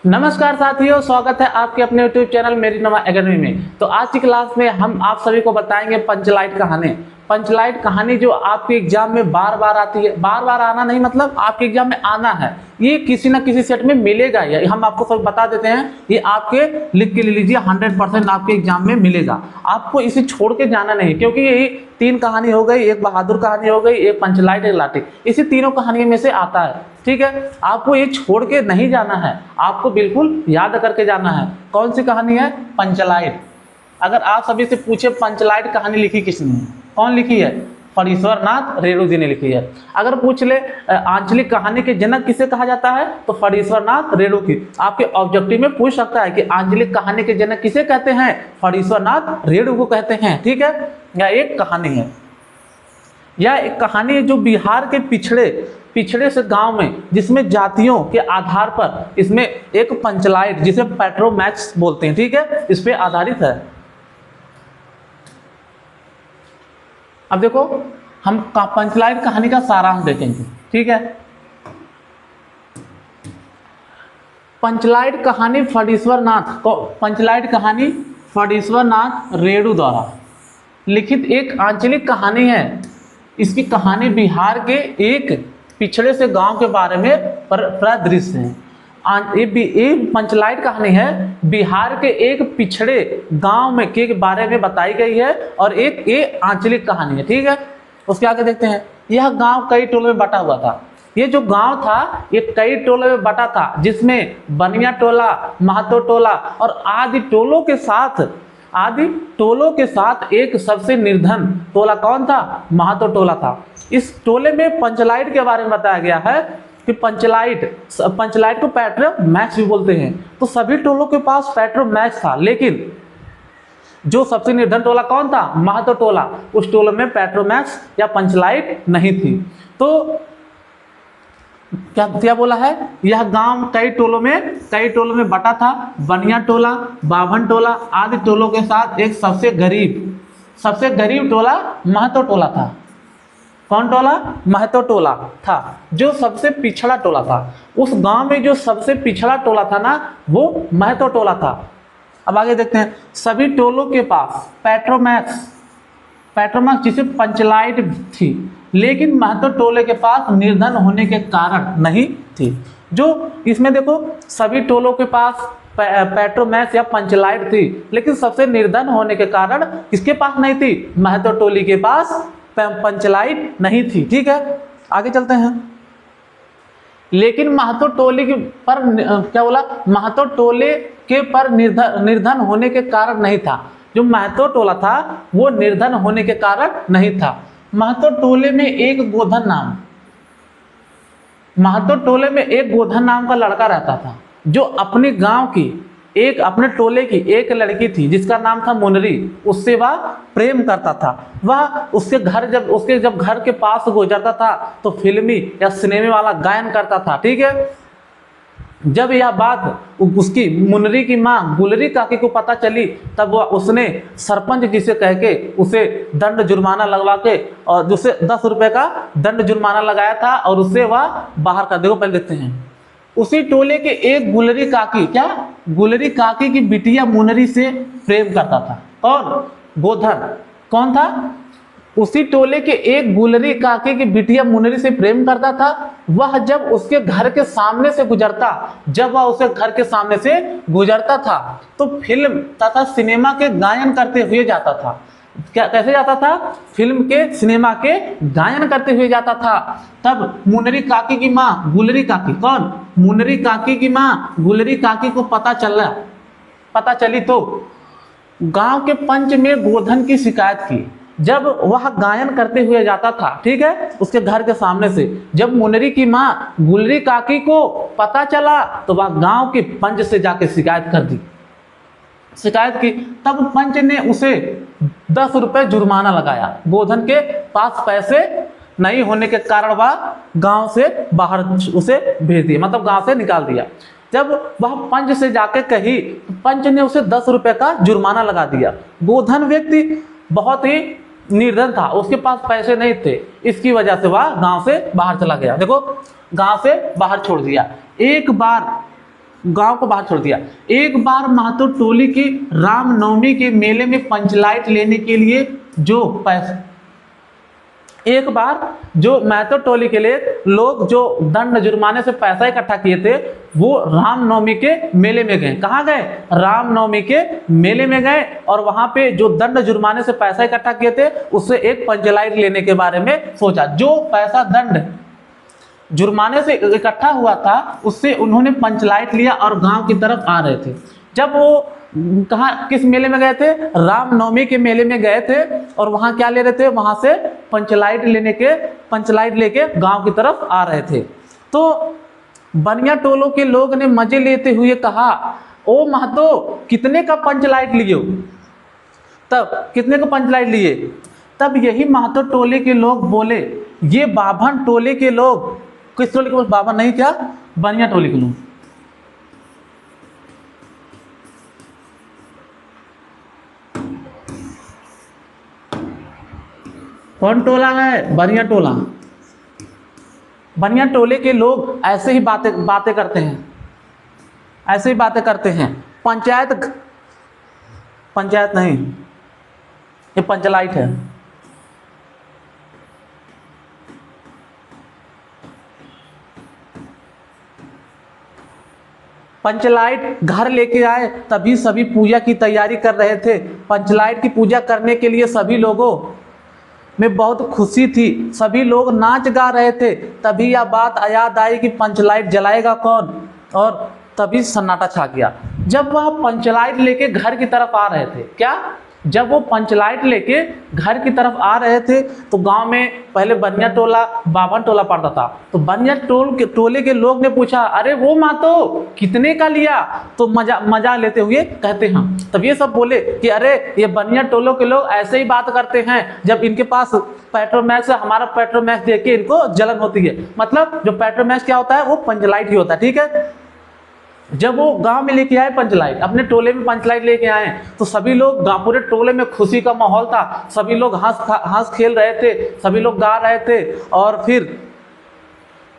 नमस्कार साथियों, स्वागत है आपके अपने YouTube चैनल मेरी नमा एकेडमी में। तो आज की क्लास में हम आप सभी को बताएंगे पंचलाइट कहानी। पंचलाइट कहानी जो आपके एग्जाम में बार बार आती है। बार बार आना नहीं मतलब आपके एग्जाम में आना है, ये किसी ना किसी सेट में मिलेगा। ये हम आपको सब बता देते हैं, ये आपके लिख के ले लीजिए, 100% आपके एग्जाम में मिलेगा। आपको इसे छोड़ के जाना नहीं, क्योंकि यही तीन कहानी हो गई, एक बहादुर कहानी हो गई, एक पंचलाइट, एक लाठी, इसी तीनों कहानियों में से आता है। ठीक है, आपको ये छोड़ के नहीं जाना है, आपको बिल्कुल याद करके जाना है। कौन सी कहानी है? पंचलाइट। अगर आप सभी से पूछे पंचलाइट कहानी लिखी किसने है, कौन लिखी है? फणीश्वर नाथ रेणु जी ने लिखी है। अगर पूछ ले आंचलिक कहानी के जनक किसे कहा जाता है, तो फणीश्वर नाथ रेणु की। आपके ऑब्जेक्टिव में पूछ सकता है कि आंचलिक कहानी के जनक किसे कहते हैं? फणीश्वर नाथ रेणु को कहते हैं। ठीक है, यह एक कहानी है। यह एक कहानी है जो बिहार के पिछड़े से गांव में, जिसमें जातियों के आधार पर इसमें एक पंचलाइट, जिसे पेट्रोमैक्स बोलते हैं, ठीक है, इस पे आधारित है। अब देखो, हम पंचलाइट कहानी का सारांश देखेंगे। ठीक है, पंचलाइट कहानी पंचलाइट कहानी फणीश्वर नाथ रेणु द्वारा लिखित एक आंचलिक कहानी है। इसकी कहानी बिहार के एक पिछड़े से गांव के बारे में परिदृश्य है। ये पंचलाइट कहानी है बिहार के एक पिछड़े गांव में के बारे में बताई गई है, और एक ये आंचलिक कहानी है। ठीक है, उसके आगे देखते हैं। यह गांव कई टोलों में बटा हुआ था। ये जो गांव था ये कई टोलों में बटा था, जिसमें बनिया टोला, महतो टोला और आदि टोलों के साथ एक सबसे निर्धन टोला कौन था? महतो टोला था। इस टोले में पंचलाइट के बारे में बताया गया है कि पंचलाइट को पेट्रोमैक्स भी बोलते हैं। तो सभी टोलों के पास पेट्रोमैक्स था, लेकिन जो सबसे निर्धन टोला कौन था? महतो टोला। उस टोले में पेट्रोमैक्स या पंचलाइट नहीं थी। तो क्या बोला है? यह गांव कई टोलों में बटा था। बनिया टोला, बाभन टोला आदि टोलों के साथ एक सबसे गरीब टोला महतो टोला था। कौन टोला? महतो टोला था, जो सबसे पिछड़ा टोला था। उस गांव में जो सबसे पिछड़ा टोला था ना, वो महतो टोला था। अब आगे देखते हैं। सभी टोलों के पास पेट्रोमैक्स जिसे पंचलाइट थी, लेकिन महतो टोले के पास निर्धन होने के कारण नहीं थी। जो इसमें देखो, सभी टोलों के पास पेट्रोमैक्स या पंचलाइट थी, लेकिन सबसे निर्धन होने के कारण किसके पास नहीं थी? महतो टोली के पास पंचलाइट नहीं थी। ठीक है, आगे चलते हैं। लेकिन महतो टोली के पर क्या बोला? महतो टोले के पर निर्धन होने के कारण नहीं था। जो महतो टोला था वो निर्धन होने के कारण नहीं था। महतो टोले में एक गोधन नाम का लड़का रहता था, जो अपने गांव की अपने टोले की एक लड़की थी जिसका नाम था मुनरी। उससे वह प्रेम करता था। वह उसके जब घर के पास गुजरता था तो फिल्मी या सिनेमा वाला गायन करता था। ठीक है, जब यह बात उसकी मुनरी की माँ गुलरी काकी को पता चली, तब उसने सरपंच जी से कह के उसे दंड जुर्माना लगवा के, और उसे 10 रुपए का दंड जुर्माना लगाया था, और उससे वह बाहर कर। देखो पहले देखते हैं। उसी टोले के एक गुलरी काकी की बिटिया मुनरी से प्रेम करता था। कौन? गोधन। कौन था? उसी टोले के एक गुलरी काकी की बिटिया मुनरी से प्रेम करता था। वह जब उसके घर के सामने से गुजरता था तो फिल्म तथा सिनेमा के गायन करते हुए जाता था। कैसे जाता था? फिल्म के सिनेमा के गायन करते हुए जाता था। तब मुनरी काकी की माँ गुलरी काकी, कौन? मुनरी काकी की माँ गुलरी काकी को पता चली तो गांव के पंच में गोधन की शिकायत की। जब वह गायन करते हुए जाता था, ठीक है, उसके घर के सामने से, जब मुनरी की माँ गुलरी काकी को पता चला तो वह गांव के पंच से जाके शिकायत की। तब पंच ने उसे 10 रुपए जुर्माना लगाया। गोधन के पास पैसे नहीं होने के कारण वह गांव से बाहर उसे भेज दिया, मतलब गांव से निकाल दिया। जब वह पंच से जाके कही, पंच ने उसे 10 रुपए का जुर्माना लगा दिया। गोधन व्यक्ति बहुत ही निर्धन था, उसके पास पैसे नहीं थे, इसकी वजह से वह गांव से बाहर चला गया। देखो, गांव से बाहर छोड़ दिया। एक बार गांव को बाहर छोड़ दिया। एक बार महतो टोली की रामनवमी के मेले में पंचलाइट लेने के लिए जो पैसा, एक बार जो महतो टोली के लिए लोग जो दंड जुर्माने से पैसा इकट्ठा किए थे वो रामनवमी के मेले में गए। कहाँ गए? रामनवमी के मेले में गए और वहां पे जो दंड जुर्माने से पैसा इकट्ठा किए थे उससे एक पंचलाइट लेने के बारे में सोचा। जो पैसा दंड जुर्माने से इकट्ठा हुआ था उससे उन्होंने पंचलाइट लिया और गांव की तरफ आ रहे थे। जब वो कहाँ किस मेले में गए थे? रामनवमी के मेले में गए थे और वहां क्या ले रहे थे? वहां से पंचलाइट लेके गांव की तरफ आ रहे थे। तो बनिया टोलों के लोग ने मजे लेते हुए कहा, ओ महतो कितने का पंचलाइट लिए? तब कितने का पंचलाइट लिए? तब यही महतो टोले के लोग बोले, ये बाभन टोले के लोग, किस टोले के लोग? बाभन नहीं, क्या बनिया टोले के लोग। कौन टोला है? बनिया टोला। बनिया टोले के लोग ऐसे ही बातें करते हैं, ऐसे ही बातें करते हैं। पंचायत नहीं, ये पंचलाइट है। पंचलाइट घर लेके आए तभी सभी पूजा की तैयारी कर रहे थे। पंचलाइट की पूजा करने के लिए सभी लोगों में बहुत खुशी थी, सभी लोग नाच गा रहे थे। तभी यह बात याद आई कि पंचलाइट जलाएगा कौन, और तभी सन्नाटा छा गया। जब वह पंचलाइट लेके घर की तरफ आ रहे थे, क्या? जब वो पंचलाइट लेके घर की तरफ आ रहे थे तो गांव में पहले बनिया टोला बाभन टोला पड़ता था। तो बनिया टोले के लोग ने पूछा, अरे वो महतो कितने का लिया? तो मजा लेते हुए कहते हैं। तब ये सब बोले कि अरे ये बनिया टोलों के लोग ऐसे ही बात करते हैं जब इनके पास पेट्रोमैक्स है, हमारा पेट्रोमैक्स देख के इनको जलन होती है। मतलब जो पेट्रोमैक्स क्या होता है? वो पंचलाइट ही होता है, ठीक है। जब वो गांव में लेके आए पंचलाइट, अपने टोले में पंचलाइट लेके आए तो सभी लोग, पूरे टोले में खुशी का माहौल था। सभी लोग हंस खेल रहे थे, सभी लोग गा रहे थे और फिर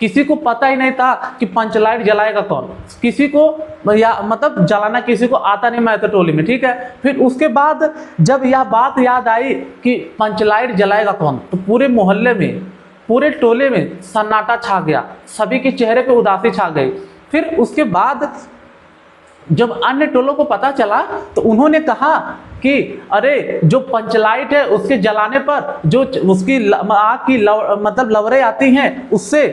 किसी को पता ही नहीं था कि पंचलाइट जलाएगा कौन। किसी को मतलब जलाना किसी को आता नहीं महतो टोले में, ठीक है। फिर उसके बाद जब यह बात याद आई कि पंचलाइट जलाएगा कौन, तो पूरे मोहल्ले में, पूरे टोले में सन्नाटा छा गया। सभी के चेहरे पे उदासी छा गई। फिर उसके बाद जब अन्य टोलों को पता चला तो उन्होंने कहा कि अरे जो पंचलाइट है उसके जलाने पर जो उसकी आग की मतलब लवरें आती हैं उससे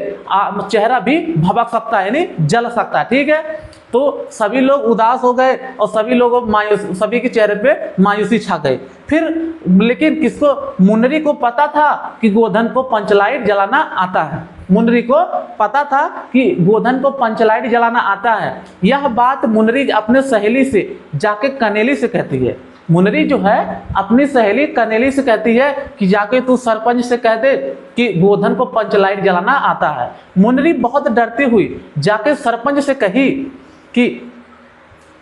चेहरा भी भभक सकता है, यानी जल सकता है, ठीक है। तो सभी लोग उदास हो गए और सभी के चेहरे पे मायूसी छा गई। फिर लेकिन किसको? मुनरी को पता था कि गोधन को पंचलाइट जलाना आता है। मुनरी को पता था कि गोधन को पंचलाइट जलाना आता है। यह बात मुनरी अपने सहेली से जाके कनेली से कहती है। मुनरी जो है अपनी सहेली कनेली से कहती है कि जाके तू सरपंच से कह दे कि गोधन को पंचलाइट जलाना आता है। मुनरी बहुत डरती हुई जाके सरपंच से कही कि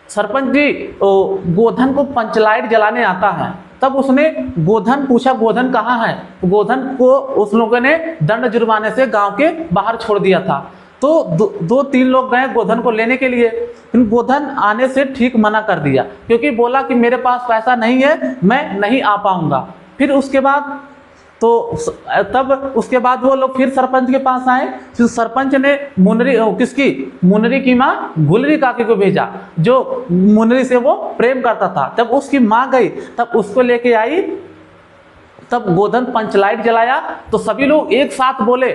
सरपंच जी गोधन को पंचलाइट जलाने आता है। तब उसने गोधन पूछा, गोधन कहाँ है? गोधन को उस लोगों ने दंड जुर्माने से गांव के बाहर छोड़ दिया था। तो दो तीन लोग गए गोधन को लेने के लिए, लेकिन गोधन आने से ठीक मना कर दिया क्योंकि बोला कि मेरे पास पैसा नहीं है, मैं नहीं आ पाऊंगा। फिर उसके बाद उसके बाद वो लोग फिर सरपंच के पास आए। फिर सरपंच ने मुनरी की माँ गुलरी काकी को भेजा जो मुनरी से वो प्रेम करता था। जब उसकी माँ गई तब उसको लेके आई, तब गोधन पंचलाइट जलाया तो सभी लोग एक साथ बोले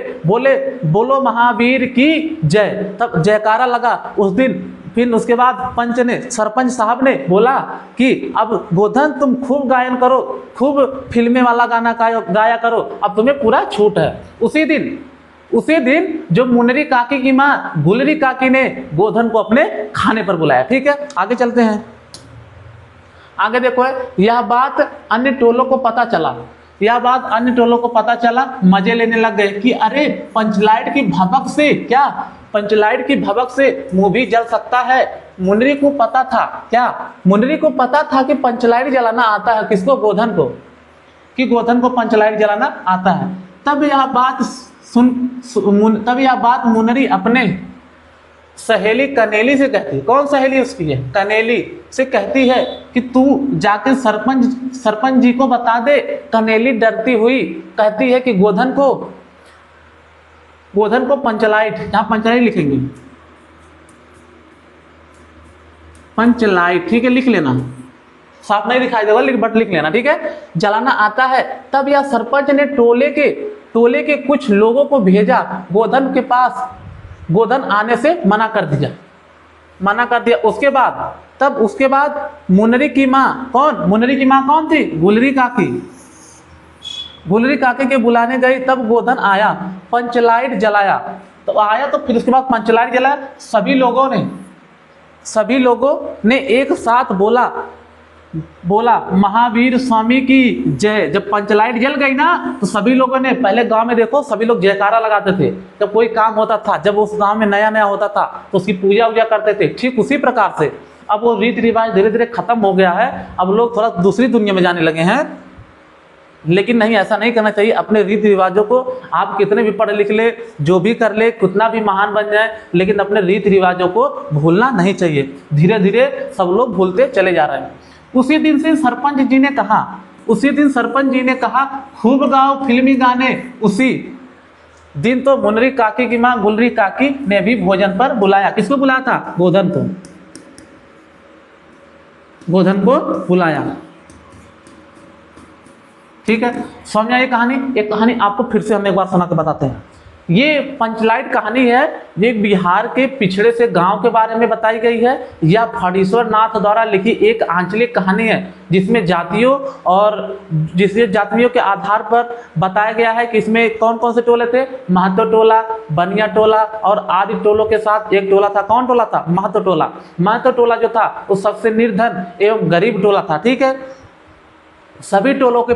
बोलो महावीर की जय। तब जयकारा लगा उस दिन। फिर उसके बाद सरपंच साहब ने बोला कि अब गोधन तुम खूब गायन करो, खूब फिल्में वाला गाना गाया करो, अब तुम्हें पूरा छूट है। उसी दिन जो मुनरी काकी की माँ गुलरी काकी ने गोधन को अपने खाने पर बुलाया, ठीक है। आगे चलते हैं। आगे देखो, यह बात अन्य टोलों को पता चला, मजे लेने लग गए कि अरे पंचलाइट की भभक से क्या, पंचलाइट की भभक से मुंह भी जल सकता है। मुनरी को पता था क्या? मुनरी को पता था कि पंचलाइट जलाना आता है। किसको? गोधन को, कि गोधन को पंचलाइट जलाना आता है। तब यह बात मुनरी अपने सहेली कनेली से कहती है, कौन सहेली उसकी है, कनेली से कहती है कि तू जाके सरपंच जी को बता दे। कनेली डरती हुई कहती है कि गोधन को पंचलाइट, यहां पंचलाइट लिखेंगे, पंचलाइट, ठीक है, लिख लेना, साफ नहीं दिखाई देगा बट लिख लेना, ठीक है, जलाना आता है। तब यह सरपंच ने टोले के कुछ लोगों को भेजा गोधन के पास, गोधन आने से मना कर दिया। उसके बाद मुनरी की माँ कौन थी, गुलरी काकी के बुलाने गई। तब गोधन आया, पंचलाइट जलाया, तो आया तो फिर उसके बाद पंचलाइट जलाया। सभी लोगों ने एक साथ बोला महावीर स्वामी की जय। जब पंचलाइट जल गई ना तो सभी लोगों ने, पहले गांव में देखो सभी लोग जयकारा लगाते थे जब कोई काम होता था, जब उस गांव में नया होता था तो उसकी पूजा करते थे। ठीक उसी प्रकार से अब वो रीति रिवाज धीरे धीरे खत्म हो गया है, अब लोग थोड़ा दूसरी दुनिया में जाने लगे हैं। लेकिन नहीं, ऐसा नहीं करना चाहिए। अपने रीति रिवाजों को आप कितने भी पढ़ लिख ले, जो भी कर ले, कितना भी महान बन जाए, लेकिन अपने रीति रिवाजों को भूलना नहीं चाहिए। धीरे धीरे सब लोग भूलते चले जा रहे हैं। उसी दिन सरपंच जी ने कहा खूब गाओ फिल्मी गाने। उसी दिन तो मुनरी काकी की मां गुलरी काकी ने भी भोजन पर बुलाया। किसको बुलाया था, गोधन को बुलाया। ठीक है, समझ आई कहानी। एक कहानी आपको फिर से हम एक बार सुना के बताते हैं। ये पंचलाइट कहानी है, ये बिहार के पिछड़े से गांव के बारे में बताई गई है। यह फणीश्वर नाथ द्वारा लिखी एक आंचलिक कहानी है जिसमें जातियों के आधार पर बताया गया है कि इसमें कौन कौन से टोले थे, महतो टोला, बनिया टोला और आदि टोलों के साथ एक टोला था। कौन टोला था, महतो टोला। महतो टोला जो था वो सबसे निर्धन एवं गरीब टोला था। ठीक है, सभी टोलों के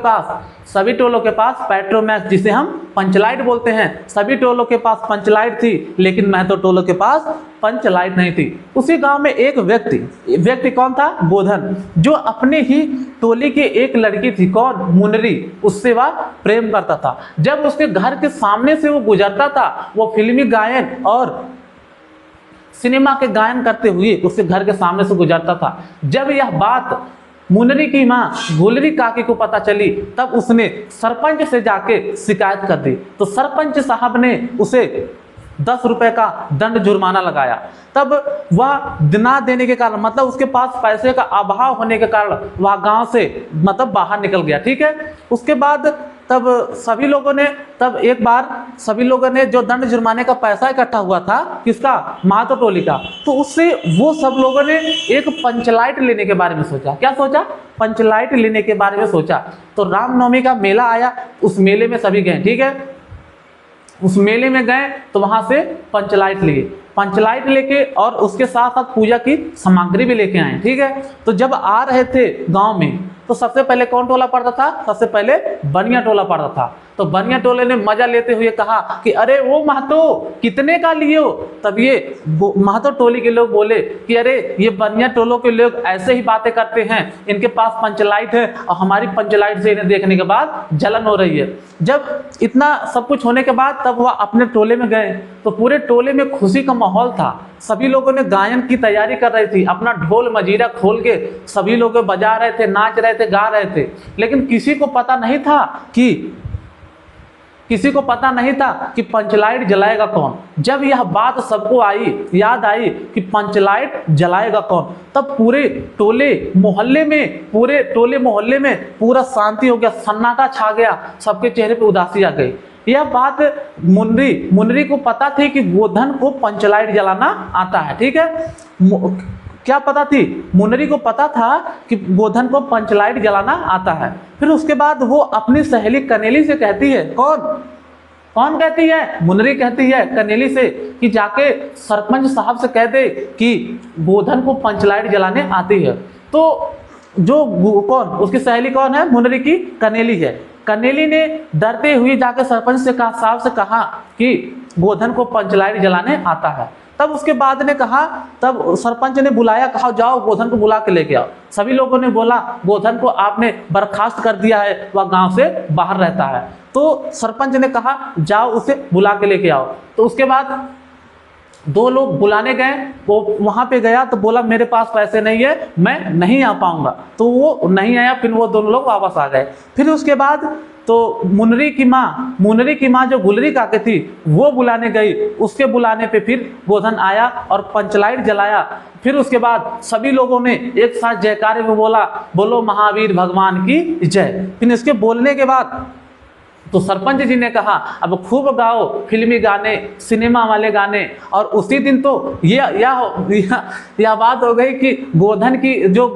पास पेट्रोमैक्स, जिसे हम पंचलाइट बोलते हैं, सभी टोलों के पास पंचलाइट थी, लेकिन महतो टोलों के पास पंचलाइट नहीं थी। उसी गांव में एक व्यक्ति कौन था, गोधन, जो अपने ही टोली की एक लड़की थी, कौन, मुनरी, उससे वह प्रेम करता था। जब उसके घर के सामने से वो गुजरता था, वो फिल्मी गायन और सिनेमा के गायन करते हुए उसके घर के सामने से गुजरता था। जब यह बात मुनरी की मां गुलरी काकी को पता चली, तब उसने सरपंच से जाके शिकायत कर दी। तो सरपंच साहब ने उसे 10 रुपए का दंड जुर्माना लगाया। तब वह ना देने के कारण, मतलब उसके पास पैसे का अभाव होने के कारण वह गांव से मतलब बाहर निकल गया। ठीक है, उसके बाद तब एक बार सभी लोगों ने जो दंड जुर्माने का पैसा इकट्ठा हुआ था, किसका, महतो टोली का, तो उससे वो सब लोगों ने एक पंचलाइट लेने के बारे में सोचा। क्या सोचा, पंचलाइट लेने के बारे में सोचा। तो रामनवमी का मेला आया, उस मेले में सभी गए। ठीक है, उस मेले में गए तो वहां से पंचलाइट लेके और उसके साथ साथ पूजा की सामग्री भी लेके आए। ठीक है, तो जब आ रहे थे गांव में तो सबसे पहले कौन टोला पड़ता था, सबसे पहले बनिया टोला पड़ता था। तो बनिया टोले ने मजा लेते हुए कहा कि अरे वो महतो कितने का लिए हो। तब ये महतो टोली के लोग बोले कि अरे ये बनिया टोलों के लोग ऐसे ही बातें करते हैं, इनके पास पंचलाइट है और हमारी पंचलाइट से इन्हें देखने के बाद जलन हो रही है। जब इतना सब कुछ होने के बाद तब वह अपने टोले में गए तो पूरे टोले में खुशी का माहौल था। सभी लोगों ने गायन की तैयारी कर रही थी, अपना ढोल मजीरा खोल के सभी लोग बजा रहे थे, नाच रहे थे, गा रहे थे। लेकिन किसी को पता नहीं था कि पंचलाइट जलाएगा कौन। जब यह बात सबको याद आई कि पंचलाइट जलाएगा कौन, तब पूरे टोले मोहल्ले में पूरा शांति हो गया, सन्नाटा छा गया, सबके चेहरे पे उदासी आ गई। यह बात मुनरी को पता थी कि गोधन को पंचलाइट जलाना आता है। ठीक है, क्या पता थी, मुनरी को पता था कि गोधन को पंचलाइट जलाना आता है। फिर उसके बाद वो अपनी सहेली कनेली से कहती है, कौन कहती है, मुनरी कहती है कनेली से कि जाके सरपंच साहब से कह दे कि गोधन को पंचलाइट जलाने आती है। तो उसकी सहेली कौन है, मुनरी की कनेली है। कनेली ने डरते हुए जाकर सरपंच साहब से कहा कि गोधन को पंचलाइट जलाने आता है। तब उसके बाद ने कहा, तब सरपंच ने बुलाया, कहा जाओ गोधन को बुला के लेके आओ। सभी लोगों ने बोला गोधन को आपने बर्खास्त कर दिया है, वह गांव से बाहर रहता है। तो सरपंच ने कहा जाओ उसे बुला के लेके आओ। तो उसके बाद दो लोग बुलाने गए, वो वहां पे गया तो बोला मेरे पास पैसे नहीं है, मैं नहीं आ पाऊंगा, तो वो नहीं आया। फिर वो दोनों लोग वापस आ गए। फिर उसके बाद तो मुनरी की माँ जो गुलरी काके थी वो बुलाने गई, उसके बुलाने पे फिर गोधन आया और पंचलाइट जलाया। फिर उसके बाद सभी लोगों ने एक साथ जयकारे में बोला, बोलो महावीर भगवान की जय। फिर इसके बोलने के बाद तो सरपंच जी ने कहा अब खूब गाओ फिल्मी गाने, सिनेमा वाले गाने। और उसी दिन तो यह बात हो गई कि गोधन की जो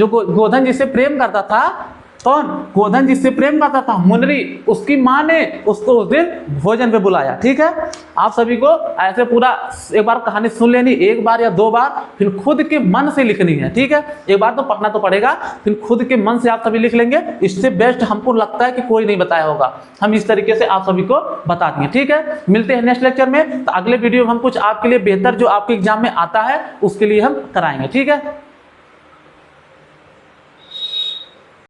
गोधन जिससे प्रेम करता था, कौन? गोधन जिससे प्रेम करता था मुनरी, उसकी माँ ने उसको उस दिन भोजन पे बुलाया। ठीक है, आप सभी को ऐसे पूरा एक बार कहानी सुन लेनी, एक बार या दो बार, फिर खुद के मन से लिखनी है। ठीक है, एक बार तो पढ़ना तो पड़ेगा, फिर खुद के मन से आप सभी लिख लेंगे। इससे बेस्ट हमको लगता है कि कोई नहीं बताया होगा, हम इस तरीके से आप सभी को बता देंगे। ठीक है, मिलते हैं नेक्स्ट लेक्चर में। तो अगले वीडियो में हम कुछ आपके लिए बेहतर जो आपके एग्जाम में आता है उसके लिए हम कराएंगे। ठीक है।